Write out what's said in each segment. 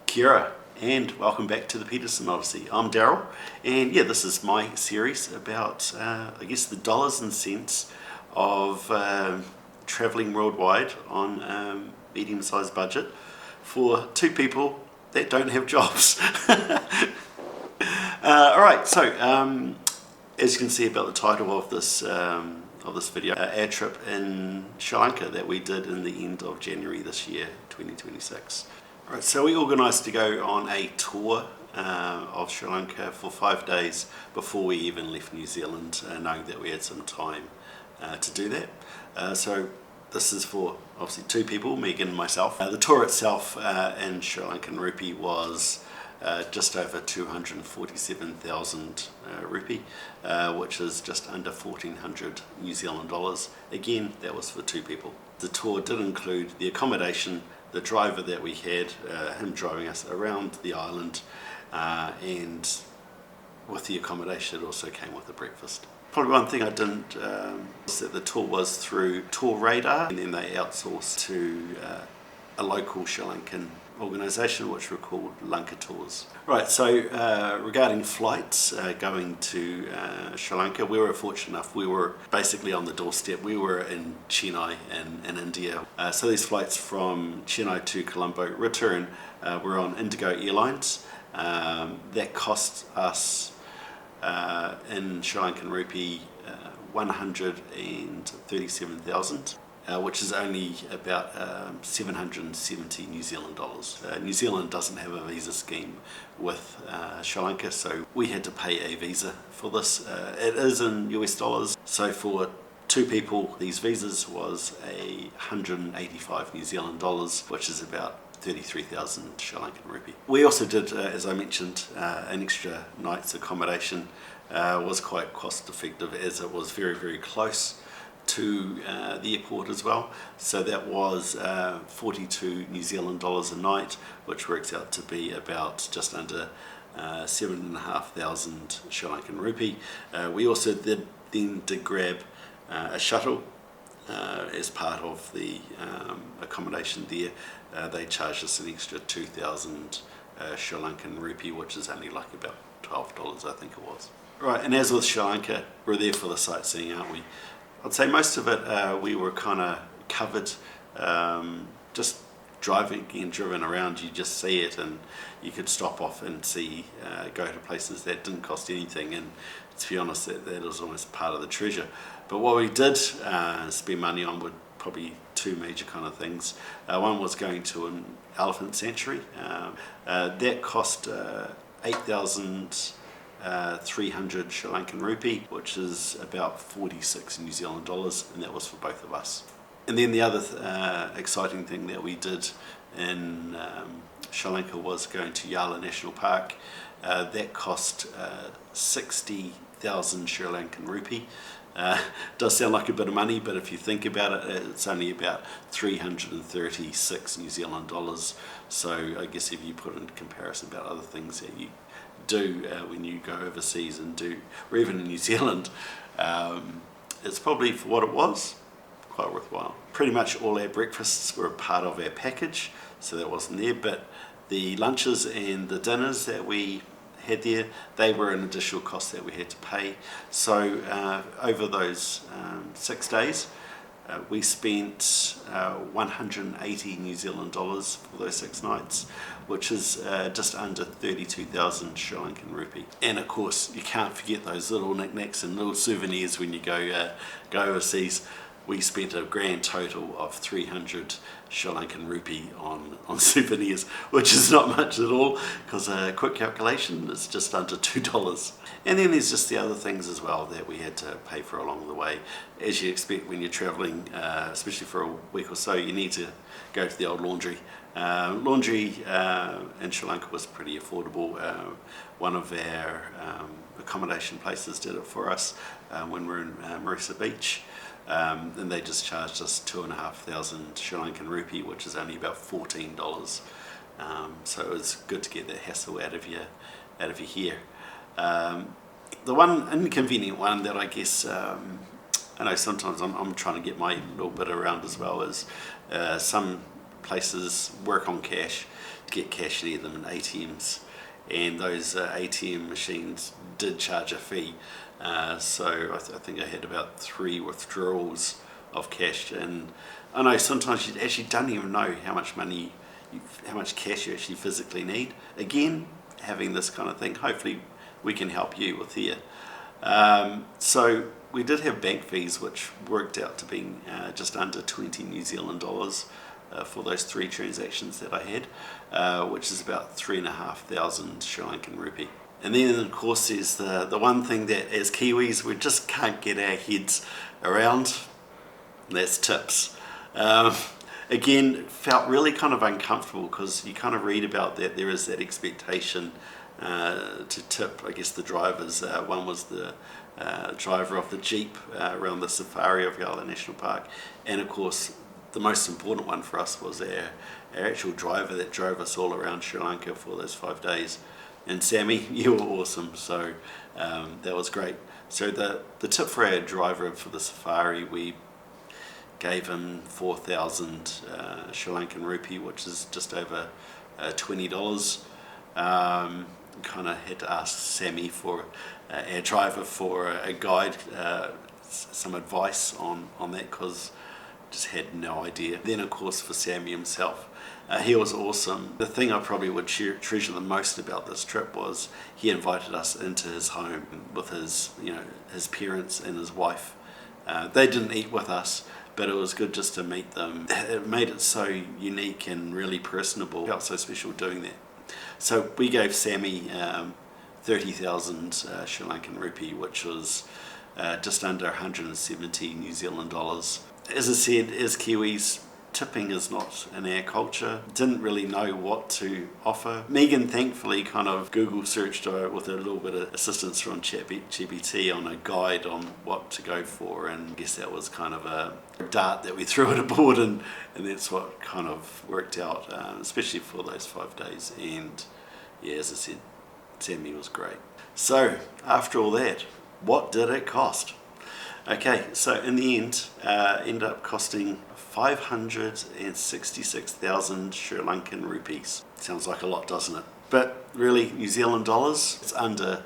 Kia ora, and welcome back to the Peterson Odyssey. I'm Darryl, and yeah, this is my series about, I guess, the dollars and cents of travelling worldwide on medium-sized budget for two people that don't have jobs. Alright, so as you can see about the title of this video, our trip in Sri Lanka that we did in the end of January this year, 2026. Right, so we organised to go on a tour of Sri Lanka for 5 days before we even left New Zealand, knowing that we had some time to do that. So this is for obviously two people, Megan and myself. The tour itself in Sri Lankan Rupee was just over 247,000 rupee, which is just under 1,400 New Zealand dollars. Again, that was for two people. The tour did include the accommodation, the driver that we had, him driving us around the island, and with the accommodation it also came with a breakfast. Probably one thing I didn't was that the tour was through Tour Radar, and then they outsourced to a local Sri Lankan organisation which were called Lanka Tours. Right, so regarding flights going to Sri Lanka, we were fortunate enough, we were basically on the doorstep. We were in Chennai in India. So these flights from Chennai to Colombo return were on Indigo Airlines. That cost us in Sri Lankan Rupee 137,000. Which is only about 770 New Zealand dollars. New Zealand doesn't have a visa scheme with Sri Lanka, so we had to pay a visa for this. It is in US dollars, so for two people these visas was 185 New Zealand dollars, which is about 33,000 Sri Lankan rupee. We also did, as I mentioned, an extra night's accommodation. Was quite cost effective as it was very, very close to the airport as well. So that was 42 New Zealand dollars a night, which works out to be about just under 7,500 Sri Lankan rupee. We also did grab a shuttle as part of the accommodation there. They charged us an extra 2,000 Sri Lankan rupee, which is only like about $12, I think it was. Right, and as with Sri Lanka, we're there for the sightseeing, aren't we? I'd say most of it we were kind of covered, just driven around. You just see it, and you could stop off and see, go to places that didn't cost anything, and to be honest, that was almost part of the treasure. But what we did spend money on were probably two major kind of things. One was going to an elephant sanctuary. That cost 8,300 Sri Lankan rupee, which is about 46 New Zealand dollars, and that was for both of us. And then the other exciting thing that we did in Sri Lanka was going to Yala National Park. That cost 60,000 Sri Lankan rupee. Does sound like a bit of money, but if you think about it, it's only about 336 New Zealand dollars. So I guess if you put in comparison about other things that you do when you go overseas and do, or even in New Zealand, it's probably, for what it was, quite worthwhile. Pretty much all our breakfasts were a part of our package, so that wasn't there, but the lunches and the dinners that we had there, they were an additional cost that we had to pay. So over those 6 days, we spent 180 New Zealand dollars for those 6 nights, which is just under 32,000 Sri Lankan rupee. And of course, you can't forget those little knickknacks and little souvenirs when you go overseas. We spent a grand total of 300 Sri Lankan rupee on souvenirs, which is not much at all, because a quick calculation is just under $2. And then there's just the other things as well that we had to pay for along the way. As you expect when you're travelling, especially for a week or so, you need to go to the old laundry. Laundry in Sri Lanka was pretty affordable. One of our accommodation places did it for us when we were in Marissa Beach. And they just charged us 2,500 Sri Lankan rupee, which is only about $14. So it was good to get that hassle out of your hair. The one inconvenient one that I guess I know sometimes I'm trying to get my little bit around as well is some places work on cash. get cash near them in ATMs, and those ATM machines did charge a fee. So I think I had about 3 withdrawals of cash, and I know sometimes you actually don't even know how much cash you actually physically need. Again, having this kind of thing, hopefully we can help you with here. So we did have bank fees, which worked out to being just under 20 New Zealand dollars for those 3 transactions that I had, which is about 3,500 Sri Lankan rupee. And then of course there's the one thing that as Kiwis we just can't get our heads around, that's tips. Again, felt really kind of uncomfortable because you kind of read about that there is that expectation to tip, I guess, the drivers. One was the driver of the Jeep around the safari of Yala National Park, and of course the most important one for us was our actual driver that drove us all around Sri Lanka for those 5 days. And Sammy, you were awesome, so that was great. So the tip for our driver for the safari, we gave him 4,000 Sri Lankan rupee, which is just over $20. Kind of had to ask Sammy, for our driver, for a guide, some advice on that, because just had no idea. Then of course for Sammy himself, he was awesome. The thing I probably would treasure the most about this trip was he invited us into his home with his parents and his wife. They didn't eat with us, but it was good just to meet them. It made it so unique and really personable. It felt so special doing that. So we gave Sammy 30,000 Sri Lankan rupee, which was just under 170 New Zealand dollars. As I said, as Kiwis, tipping is not in our culture. Didn't really know what to offer. Megan thankfully kind of Google searched with a little bit of assistance from ChatGPT on a guide on what to go for, and I guess that was kind of a dart that we threw at a board, and that's what kind of worked out, especially for those 5 days. And yeah, as I said, Sammy was great. So after all that, what did it cost? Okay, so in the end, ended up costing 566,000 Sri Lankan rupees. Sounds like a lot, doesn't it? But really, New Zealand dollars, it's under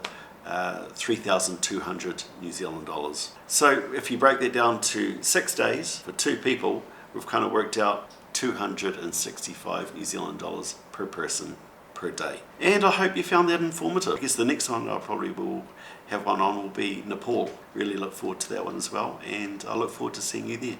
3,200 New Zealand dollars. So if you break that down to 6 days for 2 people, we've kind of worked out 265 New Zealand dollars per person per day. And I hope you found that informative. I guess the next one I probably will have one on will be Nepal. Really look forward to that one as well, and I look forward to seeing you there.